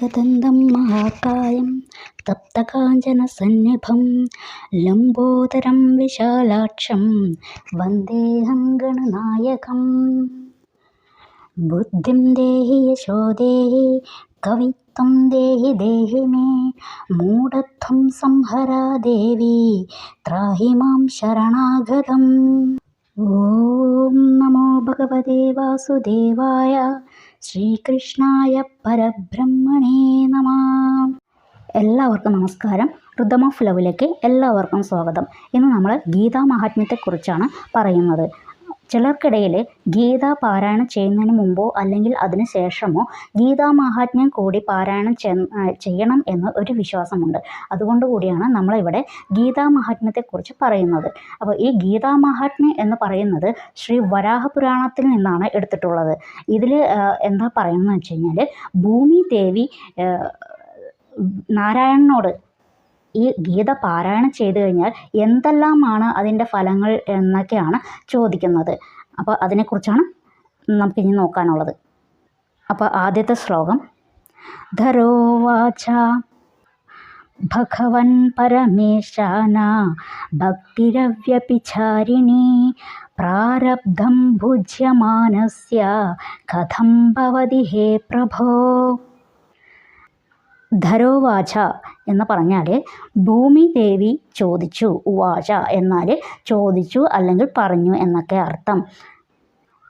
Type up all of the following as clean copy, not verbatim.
एकदन्तं महाकायं तप्तकाञ्चनसन्निभं लम्बोदरं विशालाक्षं वन्देऽहं गणनायकम्। बुद्धिं देहि यशो देहि कवित्वं देहि देहि मे मूढत्वं संहरा देवी त्राहि मां शरणागतम्। ഓം നമോ ഭഗവതേ വാസുദേവായ ശ്രീകൃഷ്ണായ പരബ്രഹ്മണേ നമഃ. എല്ലാവർക്കും നമസ്കാരം. ഋതം ഓഫ് ലവിലേക്ക് എല്ലാവർക്കും സ്വാഗതം. ഇന്ന് നമ്മൾ ഗീതാ മഹാത്മ്യത്തെക്കുറിച്ചാണ് പറയുന്നത്. ചിലർക്കിടയിൽ ഗീത പാരായണം ചെയ്യുന്നതിന് മുമ്പോ അല്ലെങ്കിൽ അതിന് ശേഷമോ ഗീതാ മഹാത്മ്യം കൂടി പാരായണം ചെയ്യണം എന്ന് ഒരു വിശ്വാസമുണ്ട്. അതുകൊണ്ട് കൂടിയാണ് നമ്മളിവിടെ ഗീതാ മഹാത്മ്യത്തെക്കുറിച്ച് പറയുന്നത്. അപ്പോൾ ഈ ഗീതാ മഹാത്മ്യം എന്ന് പറയുന്നത് ശ്രീ വരാഹ പുരാണത്തിൽ നിന്നാണ് എടുത്തിട്ടുള്ളത്. ഇതിൽ എന്താ പറയുന്നത് വെച്ച് കഴിഞ്ഞാൽ, ഭൂമി ദേവി നാരായണനോട് ഈ ഗീത പാരായണം ചെയ്തു കഴിഞ്ഞാൽ എന്തെല്ലാമാണ് അതിൻ്റെ ഫലങ്ങൾ എന്നൊക്കെയാണ് ചോദിക്കുന്നത്. അപ്പോൾ അതിനെക്കുറിച്ചാണ് നമുക്കിനി നോക്കാനുള്ളത്. അപ്പോൾ ആദ്യത്തെ ശ്ലോകം: ധരോവാച ഭഗവൻ പരമേശാന ഭക്തിരവ്യഭിചാരിണി പ്രാരബ്ധം ഭുജ്യമാനസ്യ കഥം ഭവതി ഹേ പ്രഭോ. ധരോവാച എന്ന് പറഞ്ഞാൽ ഭൂമി ദേവി ചോദിച്ചു. ഉവാച എന്നാൽ ചോദിച്ചു അല്ലെങ്കിൽ പറഞ്ഞു എന്നൊക്കെ അർത്ഥം.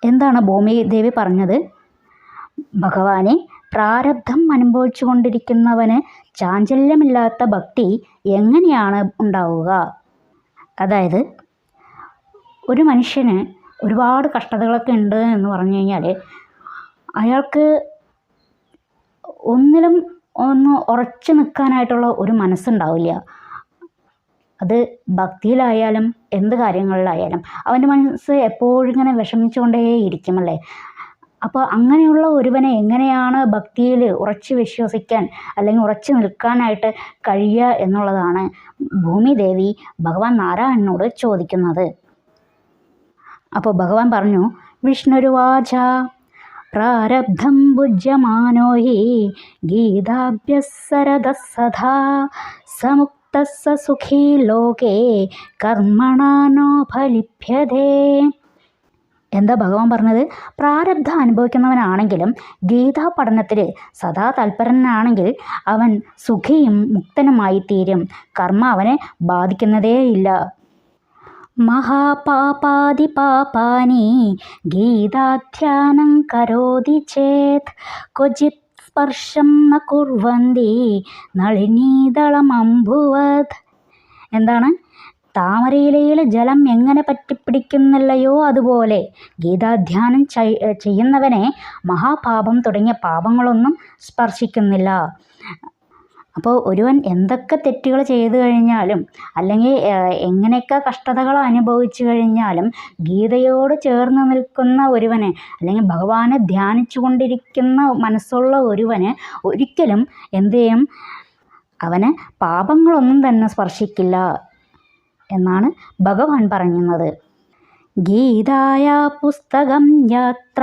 എന്താണ് ഭൂമി ദേവി പറഞ്ഞത്? ഭഗവാനെ, പ്രാരബ്ധം അനുഭവിച്ചു കൊണ്ടിരിക്കുന്നവന് ചാഞ്ചല്യമില്ലാത്ത ഭക്തി എങ്ങനെയാണ് ഉണ്ടാവുക? അതായത് ഒരു മനുഷ്യന് ഒരുപാട് കഷ്ടതകളൊക്കെ ഉണ്ട് എന്ന് പറഞ്ഞു കഴിഞ്ഞാൽ അയാൾക്ക് ഒന്നിലും ഒന്ന് ഉറച്ചു നിൽക്കാനായിട്ടുള്ള ഒരു മനസ്സുണ്ടാവില്ല. അത് ഭക്തിയിലായാലും എന്ത് കാര്യങ്ങളിലായാലും അവൻ്റെ മനസ്സ് എപ്പോഴും ഇങ്ങനെ വിഷമിച്ചുകൊണ്ടേയിരിക്കുമല്ലേ. അപ്പോൾ അങ്ങനെയുള്ള ഒരുവനെ എങ്ങനെയാണ് ഭക്തിയിൽ ഉറച്ചു വിശ്വസിക്കാൻ അല്ലെങ്കിൽ ഉറച്ചു നിൽക്കാനായിട്ട് കഴിയുക എന്നുള്ളതാണ് ഭൂമി ദേവി ഭഗവാൻ നാരായണനോട് ചോദിക്കുന്നത്. അപ്പോൾ ഭഗവാൻ പറഞ്ഞു: വിഷ്ണുരുവാച പ്രാരബ്ധം ഭുജ്യമാനോ ഹി ഗീതാഭ്യസ്സരതഃ സദാ സമുക്തഃ സ സുഖീ ലോകേ കർമ്മണാ നോപലിഭ്യതേ. എന്താ ഭഗവാൻ പറഞ്ഞത്? പ്രാരബ്ധം അനുഭവിക്കുന്നവനാണെങ്കിലും ഗീതാ പഠനത്തിൽ സദാ തൽപരനാണെങ്കിൽ അവൻ സുഖിയും മുക്തനുമായി തീരും. കർമ്മ അവനെ ബാധിക്കുന്നതേയില്ല. മഹാപാപാദി പാപാനി ഗീതാധ്യാനം കരോതി ചേത് ക്വചിത് സ്പർശം ന കുർവന്തി നളിനീദളമംബുവത്. എന്താണ്? താമരയിലയിൽ ജലം എങ്ങനെ പറ്റിപ്പിടിക്കുന്നില്ലയോ അതുപോലെ ഗീതാധ്യാനം ചെയ്യുന്നവനെ മഹാപാപം തുടങ്ങിയ പാപങ്ങളൊന്നും സ്പർശിക്കുന്നില്ല. അപ്പോൾ ഒരുവൻ എന്തൊക്കെ തെറ്റുകൾ ചെയ്തു കഴിഞ്ഞാലും അല്ലെങ്കിൽ എങ്ങനെയൊക്കെ കഷ്ടതകൾ അനുഭവിച്ചു കഴിഞ്ഞാലും ഗീതയോട് ചേർന്ന് നിൽക്കുന്ന ഒരുവന് അല്ലെങ്കിൽ ഭഗവാനെ ധ്യാനിച്ചു കൊണ്ടിരിക്കുന്ന മനസ്സുള്ള ഒരുവന് ഒരിക്കലും എന്തു ചെയ്യും? അവന് പാപങ്ങളൊന്നും തന്നെ സ്പർശിക്കില്ല എന്നാണ് ഭഗവാൻ പറയുന്നത്. ഗീതായ പുസ്തകം യാത്ര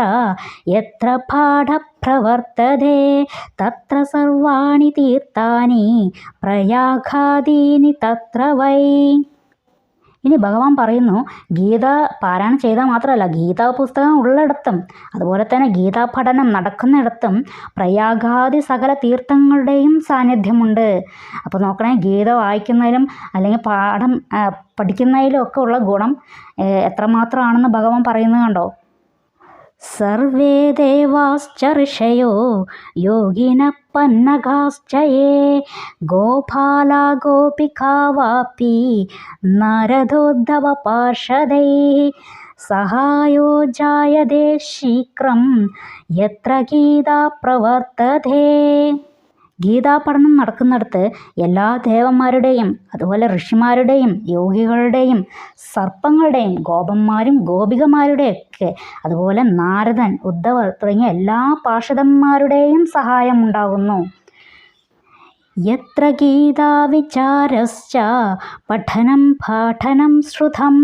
യത്ര പാഠപ്രവർത്തതേ തത്ര സർവാണി തീർത്ഥാനി പ്രയാഗാദീനി തത്ര വൈ. ഇനി ഭഗവാൻ പറയുന്നു, ഗീത പാരായണം ചെയ്താൽ മാത്രമല്ല, ഗീതാ പുസ്തകം ഉള്ളിടത്തും അതുപോലെ തന്നെ ഗീതാ പഠനം നടക്കുന്നിടത്തും പ്രയാഗാദി സകല തീർത്ഥങ്ങളുടെയും സാന്നിധ്യമുണ്ട്. അപ്പോൾ നോക്കണേ, ഗീത വായിക്കുന്നതിലും അല്ലെങ്കിൽ പാഠം പഠിക്കുന്നതിലും ഒക്കെ ഉള്ള ഗുണം എത്രമാത്രമാണെന്ന് ഭഗവാൻ പറയുന്നത് കണ്ടോ. സർവേ ദേവാശ്ച ഋഷയോ യോഗിന പന്നഗാശ്ച യേ ഗോപാലാ ഗോപികാ വാപി നാരദോദ്ധവ പാർഷദൈഃ സഹായോ ജായതേ ശീഘ്രം യത്ര ഗീതാ പ്രവർത്തതേ. ഗീതാ പഠനം നടക്കുന്നിടത്ത് എല്ലാ ദേവന്മാരുടെയും അതുപോലെ ഋഷിമാരുടെയും യോഗികളുടെയും സർപ്പങ്ങളുടെയും ഗോപന്മാരും ഗോപികമാരുടെയൊക്കെ അതുപോലെ നാരദൻ, ഉദ്ധവർ തുടങ്ങിയ എല്ലാ പാർഷദന്മാരുടെയും സഹായം ഉണ്ടാകുന്നു. യത്ര ഗീതാ വിചാരശ്ച പഠനം പാഠനം ശ്രുതം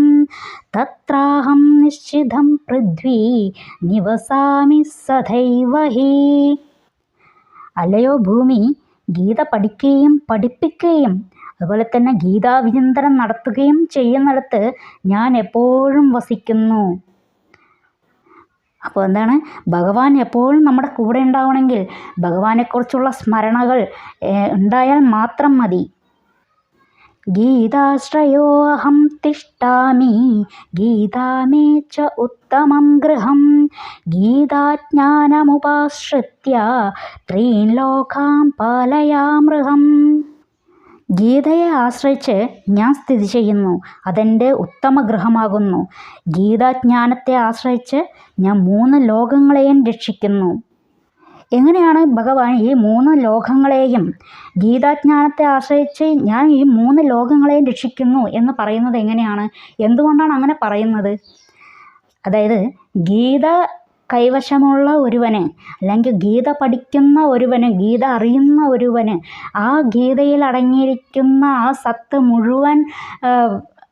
തത്രാഹം നിശ്ചിതം പൃഥ്വീ നിവസാമി സദൈവ ഹി. അല്ലയോ ഭൂമി, ഗീത പഠിക്കുകയും പഠിപ്പിക്കുകയും അതുപോലെ തന്നെ ഗീതാവിചിന്തനം നടത്തുകയും ചെയ്യുന്നിടത്ത് ഞാൻ എപ്പോഴും വസിക്കുന്നു. അപ്പോൾ എന്താണ്, ഭഗവാൻ എപ്പോഴും നമ്മുടെ കൂടെ ഉണ്ടാവണമെങ്കിൽ ഭഗവാനെക്കുറിച്ചുള്ള സ്മരണകൾ ഉണ്ടായാൽ മാത്രം മതി. ഗീതാശ്രയോ അഹം തിഷ്ഠാമി ഗീതാമേ ച ഉത്തമം ഗൃഹം ഗീതാജ്ഞാനമുപാശ്രിത്യ ത്രീൻ ലോകാൻ പാലയാമൃഹം. ഗീതയെ ആശ്രയിച്ച് ഞാൻ സ്ഥിതി ചെയ്യുന്നു, അതെൻ്റെ ഉത്തമ ഗൃഹമാകുന്നു. ഗീതാജ്ഞാനത്തെ ആശ്രയിച്ച് ഞാൻ 3 ലോകങ്ങളെയും രക്ഷിക്കുന്നു. എങ്ങനെയാണ് ഭഗവാൻ ഈ 3 ലോകങ്ങളെയും, ഗീതാജ്ഞാനത്തെ ആശ്രയിച്ച് ഞാൻ ഈ 3 ലോകങ്ങളെയും രക്ഷിക്കുന്നു എന്ന് പറയുന്നത് എങ്ങനെയാണ്? എന്തുകൊണ്ടാണ് അങ്ങനെ പറയുന്നത്? അതായത് ഗീത കൈവശമുള്ള ഒരുവന്, അല്ലെങ്കിൽ ഗീത പഠിക്കുന്ന ഒരുവന്, ഗീത അറിയുന്ന ഒരുവന്, ആ ഗീതയിൽ അടങ്ങിയിരിക്കുന്ന ആ സത്ത്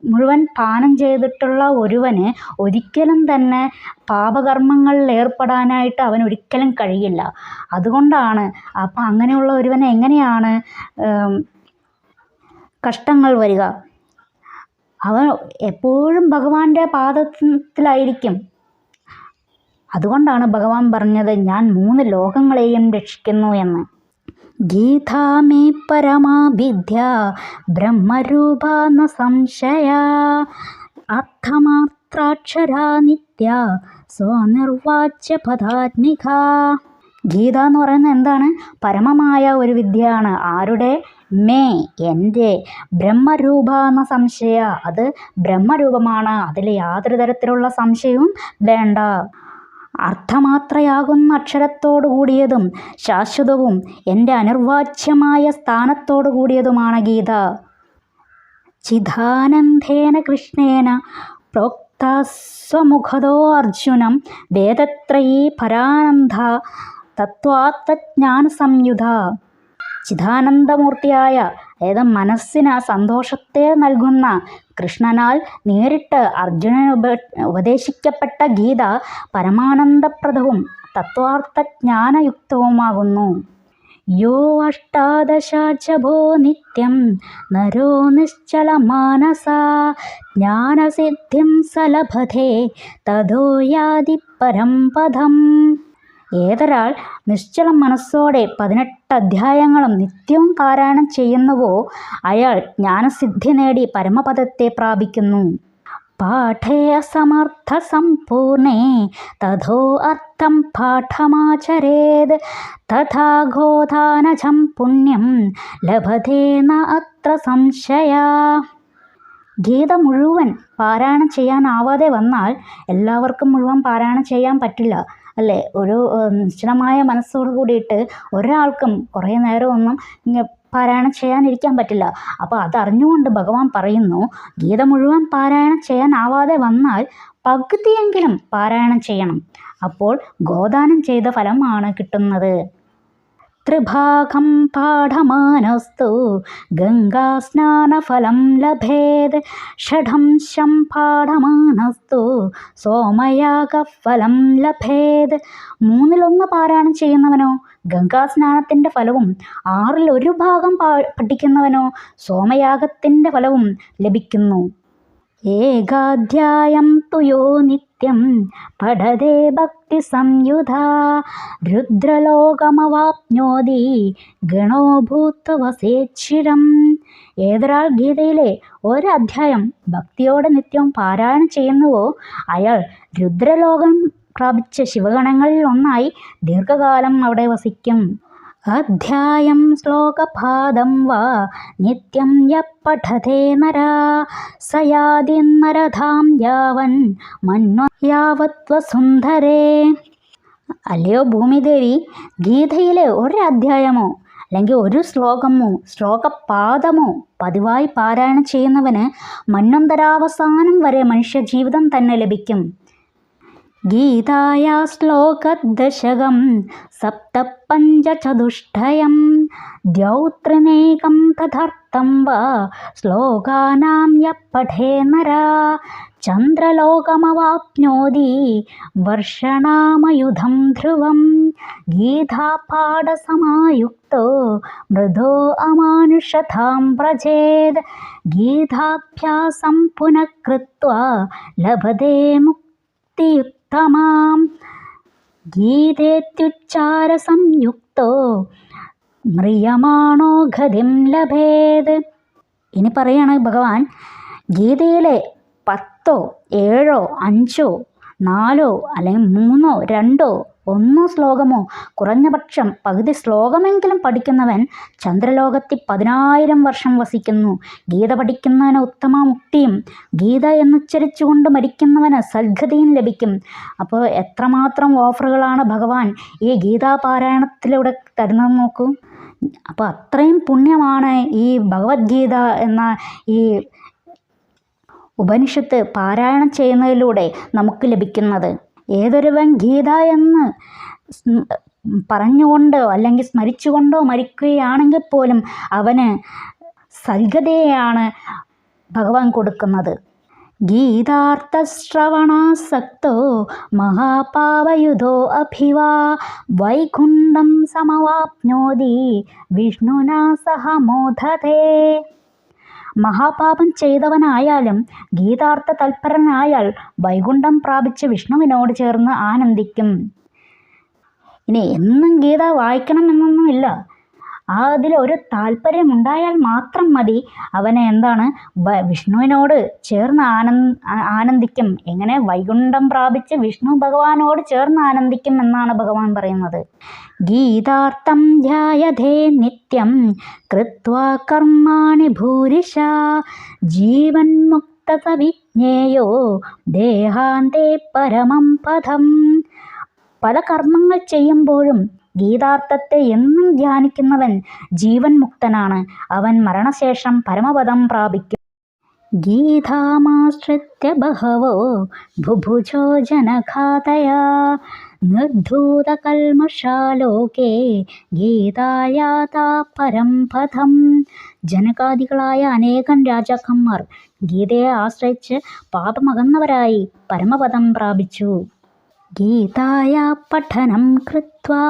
മുഴുവൻ പാനം ചെയ്തിട്ടുള്ള ഒരുവന് ഒരിക്കലും തന്നെ പാപകർമ്മങ്ങളിൽ ഏർപ്പെടാനായിട്ട് അവനൊരിക്കലും കഴിയില്ല. അതുകൊണ്ടാണ് അപ്പം അങ്ങനെയുള്ള ഒരുവന് എങ്ങനെയാണ് കഷ്ടങ്ങൾ വരിക? അവൻ എപ്പോഴും ഭഗവാന്റെ പാദത്തിലായിരിക്കും. അതുകൊണ്ടാണ് ഭഗവാൻ പറഞ്ഞത് ഞാൻ 3 ലോകങ്ങളെയും രക്ഷിക്കുന്നു എന്ന്. ഗീതാ മേ പരമാ വിദ്യ ബ്രഹ്മരൂപ ന സംശയ അർത്ഥമാത്രാക്ഷരാ നിത്യ സ്വനിർവാച്യ പദാത്മിക. ഗീത എന്ന് പറയുന്നത് എന്താണ്? പരമമായ ഒരു വിദ്യയാണ്. ആരുടെ? മേ, എൻ്റെ. ബ്രഹ്മരൂപ എന്ന സംശയ, അത് ബ്രഹ്മരൂപമാണ്, അതിൽ യാതൊരു തരത്തിലുള്ള സംശയവും വേണ്ട. അർത്ഥമാത്രയാകുന്ന അക്ഷരത്തോടു കൂടിയതും ശാശ്വതവും എൻ്റെ അനിർവാച്യമായ സ്ഥാനത്തോടു കൂടിയതുമാണ് ഗീത. ചിദാനന്ദേന കൃഷ്ണേന പ്രോക്ത സ്വമുഖതോ അർജുനം വേദത്രയീ പരാനന്ദ തത്വാത്മജ്ഞാന സംയുധ. ചിദാനന്ദമൂർത്തിയായ, അതായത് മനസ്സിന് സന്തോഷത്തെ നൽകുന്ന കൃഷ്ണനാൽ നേരിട്ട് അർജുനന് ഉപദേശിക്കപ്പെട്ട ഗീത പരമാനന്ദപ്രദവും തത്വാർത്ഥജ്ഞാനയുക്തവുമാകുന്നു. യോ അഷ്ടാദശാചഭോ നിത്യം നരോ നിശ്ചലമാനസ ജ്ഞാനസിദ്ധിം സലഭതേ തതോ യാതി പരം പദം. ഏതൊരാൾ നിശ്ചല മനസ്സോടെ 18 അധ്യായങ്ങളും നിത്യവും പാരായണം ചെയ്യുന്നുവോ അയാൾ ജ്ഞാനസിദ്ധി നേടി പരമപദത്തെ പ്രാപിക്കുന്നു. പാഠേ അസമർത്ഥ സമ്പൂർണേ തഥോ അർത്ഥം പാഠമാചരേത് തഥാ ഗോധാനജം പുണ്യം ലഭതേ ന അത്ര സംശയ. ഗീത മുഴുവൻ പാരായണം ചെയ്യാനാവാതെ വന്നാൽ, എല്ലാവർക്കും മുഴുവൻ പാരായണം ചെയ്യാൻ പറ്റില്ല അല്ലേ? ഒരു നിശ്ചലമായ മനസ്സോട് കൂടിയിട്ട് ഒരാൾക്കും കുറേ നേരമൊന്നും പാരായണം ചെയ്യാനിരിക്കാൻ പറ്റില്ല. അപ്പോൾ അതറിഞ്ഞുകൊണ്ട് ഭഗവാൻ പറയുന്നു, ഗീത മുഴുവൻ പാരായണം ചെയ്യാനാവാതെ വന്നാൽ പകുതിയെങ്കിലും പാരായണം ചെയ്യണം. അപ്പോൾ ഗോദാനം ചെയ്ത ഫലമാണ് കിട്ടുന്നത്. ത്രിഭാഗം പാഠമാനസ്തു ഗംഗാസ്നാനഫലം ലഭേത് ഷഡംശം പാഠമാനസ്തു സോമയാഗഫലം ലഭേത്. 1/3 പാരായണം ചെയ്യുന്നവനോ ഗംഗാസ്നാനത്തിൻ്റെ ഫലവും 1/6 ഭാഗം പഠിക്കുന്നവനോ സോമയാഗത്തിൻ്റെ ഫലവും ലഭിക്കുന്നു. ഏകാധ്യായം തു യോ നിത്യം പഠതേ ഭക്തി സംയുധ രുദ്രലോകമവാപ്നോതി ഗണോ ഭൂത്വ വസേച്ചിരം. ഏതൊരാൾ ഗീതയിലെ 1 അധ്യായം ഭക്തിയോടെ നിത്യവും പാരായണം ചെയ്യുന്നുവോ അയാൾ രുദ്രലോകം പ്രാപിച്ച ശിവഗണങ്ങളിൽ ഒന്നായി ദീർഘകാലം അവിടെ വസിക്കും. അധ്യായം ശ്ലോകപാദം വാ നിത്യം യഃ പഠതേ നരാ സയാതി നരധാം യാവൻ മന്വ യാവത്വ സുന്ദരേ. അല്ലയോ ഭൂമിദേവി, ഗീതയിലെ 1 അധ്യായമോ അല്ലെങ്കിൽ 1 ശ്ലോകമോ ശ്ലോകപാദമോ പതിവായി പാരായണം ചെയ്യുന്നവന് മന്വന്തരാവസാനം വരെ മനുഷ്യജീവിതം തന്നെ ലഭിക്കും. ഗീതായാ ശ്ലോകദശകം സപ്തപഞ്ചചതുഷ്ടയം ദ്യൗത്രിനേകം തഥർത്ഥം വാ ശ്ലോകാനാം യഃ പഠേ നരാ ചന്ദ്രലോകമവാപ്നോതി വർഷണാമയുധം ധ്രുവം ഗീതാപാഠസമായുക്തോ മൃദോ അമാനുഷതാം വ്രജേത് ഗീതാഭ്യാസം പുനഃ കൃത്വാ ലഭതേ മുക്തിയുത്തമാം ഗീതേത്യുച്ചാരസംയുക്തോ മ്രിയമാണോ ഗതിം ലഭേത്. ഇനി പറയാണ് ഭഗവാൻ, ഗീതയിലെ 10, 7, 5, 4 അല്ലെങ്കിൽ 3, 2, 1 ശ്ലോകമോ കുറഞ്ഞപക്ഷം പകുതി ശ്ലോകമെങ്കിലും പഠിക്കുന്നവൻ ചന്ദ്രലോകത്തിൽ 10,000 വർഷം വസിക്കുന്നു. ഗീത പഠിക്കുന്നവന് ഉത്തമ മുക്തിയും ഗീത എന്നുച്ചരിച്ചുകൊണ്ട് മരിക്കുന്നവന് സദ്ഗതിയും ലഭിക്കും. അപ്പോൾ എത്രമാത്രം ഓഫറുകളാണ് ഭഗവാൻ ഈ ഗീതാപാരായണത്തിലൂടെ തരുന്നത് നോക്കൂ. അപ്പോൾ അത്രയും പുണ്യമാണ് ഈ ഭഗവത്ഗീത എന്ന ഈ ഉപനിഷത്ത് പാരായണം ചെയ്യുന്നതിലൂടെ നമുക്ക് ലഭിക്കുന്നത്. ഏതൊരുവൻ ഗീത എന്ന് പറഞ്ഞുകൊണ്ടോ അല്ലെങ്കിൽ സ്മരിച്ചുകൊണ്ടോ മരിക്കുകയാണെങ്കിൽ പോലും അവന് സദ്ഗതിയാണ് ഭഗവാൻ കൊടുക്കുന്നത്. ഗീതാർത്ഥശ്രവണാസക്തോ മഹാപാവയുധോ അഭിവാ വൈകുണ്ഠം സമവാപ്നോതി വിഷ്ണുനാ സഹ മോദതേ. മഹാപാപം ചെയ്തവനായാലും ഗീതാർത്ഥ തൽപരനായാൽ വൈകുണ്ഠം പ്രാപിച്ച് വിഷ്ണുവിനോട് ചേർന്ന് ആനന്ദിക്കും. ഇനി എന്നും ഗീത വായിക്കണമെന്നൊന്നുമില്ല. അതിലൊരു താല്പര്യമുണ്ടായാൽ മാത്രം മതി. അവനെ വിഷ്ണുവിനോട് ചേർന്ന് ആനന്ദിക്കും. എങ്ങനെ? വൈകുണ്ഠം പ്രാപിച്ച് വിഷ്ണു ഭഗവാനോട് ചേർന്ന് ആനന്ദിക്കും എന്നാണ് ഭഗവാൻ പറയുന്നത്. ഗീതാർത്ഥം ധ്യായതേ നിത്യം കൃത്വാ കർമാണി ഭൂരിശ ജീവൻ മുക്തസവിജ്ഞേയോ ദേഹാന്തേ പരമം പദം. പല കർമ്മങ്ങൾ ചെയ്യുമ്പോഴും ഗീതാർത്ഥത്തെ എന്നും ധ്യാനിക്കുന്നവൻ ജീവൻ മുക്തനാണ്. അവൻ മരണശേഷം പരമപദം പ്രാപിക്കും. ഗീതാമാശ്രിത്യ ബഹവോ ബുഭുജോ ജനഘാതയാ നിർധൂതകൽമഷാലോകേ ഗീതായാതാ പരം പദം. ജനകാദികളായ അനേകം രാജാക്കന്മാർ ഗീതയെ ആശ്രയിച്ച് പാപമകന്നവരായി പരമപദം പ്രാപിച്ചു. ഗീതായാ പഠനം കൃത്വാ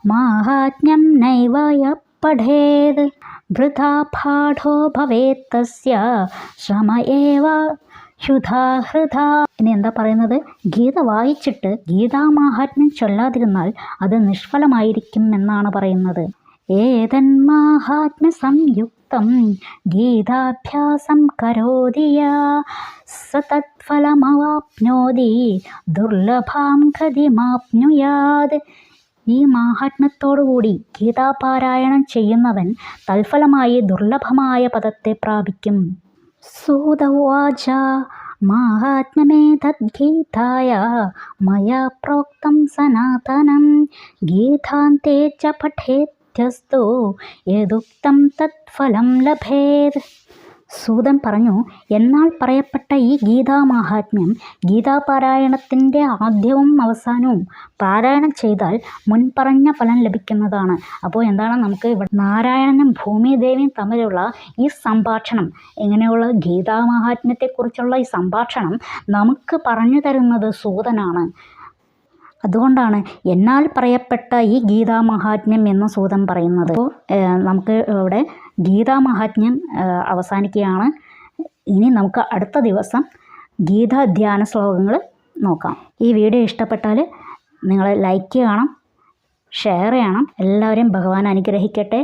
മാഹാത്മ്യം നൈവ യഃ പഠേത് വൃഥാ പാഠോ ഭവേത് തസ്യ ശ്രമ ഏവ ഹ്യുതാ ഹൃതാ. ഇനി എന്താ പറയുന്നത്? ഗീത വായിച്ചിട്ട് ഗീതാമാഹാത്മ്യം ചൊല്ലാതിരുന്നാൽ അത് നിഷ്ഫലമായിരിക്കും എന്നാണ് പറയുന്നത്. ഏതന്മാഹാത്മ്യ സംയുക്തം ഗീതാഭ്യാസം കരോതി സ തത്ഫലമവാപ്നോതി ദുർലഭാം ഗതിമാപ്നുയാത്. ഈ മാഹാത്മ്യത്തോടുകൂടി ഗീതാപാരായണം ചെയ്യുന്നവൻ തൽഫലമായി ദുർലഭമായ പദത്തെ പ്രാപിക്കും. സൂത ഉവാച മാഹാത്മ്യമേതദ്ഗീതായാ മയാ പ്രോക്തം സനാതനം ഗീതാന്തേ ച പഠേത്യസ്തു യദുക്തം തത്ഫലം ലഭേത്. സൂതൻ പറഞ്ഞു, എന്നാൽ പറയപ്പെട്ട ഈ ഗീതാമാഹാത്മ്യം ഗീതാപാരായണത്തിൻ്റെ ആദ്യവും അവസാനവും പാരായണം ചെയ്താൽ മുൻപറഞ്ഞ ഫലം ലഭിക്കുന്നതാണ്. അപ്പോൾ നമുക്ക് ഇവിടെ നാരായണനും ഭൂമിദേവിയും തമ്മിലുള്ള ഈ സംഭാഷണം, എങ്ങനെയുള്ള ഗീതാമാഹാത്മ്യത്തെക്കുറിച്ചുള്ള ഈ സംഭാഷണം നമുക്ക് പറഞ്ഞു തരുന്നത് സൂതനാണ്. അതുകൊണ്ടാണ് എന്നാൽ പറയപ്പെട്ട ഈ ഗീതാമാഹാത്മ്യം എന്ന് സൂതൻ പറയുന്നത്. അപ്പോൾ നമുക്ക് ഇവിടെ ഗീതാമാഹാത്മ്യം അവസാനിക്കുകയാണ്. ഇനി നമുക്ക് അടുത്ത ദിവസം ഗീതാധ്യാന ശ്ലോകങ്ങൾ നോക്കാം. ഈ വീഡിയോ ഇഷ്ടപ്പെട്ടാൽ നിങ്ങൾ ലൈക്ക് ചെയ്യണം, ഷെയർ ചെയ്യണം. എല്ലാവരെയും ഭഗവാൻ അനുഗ്രഹിക്കട്ടെ.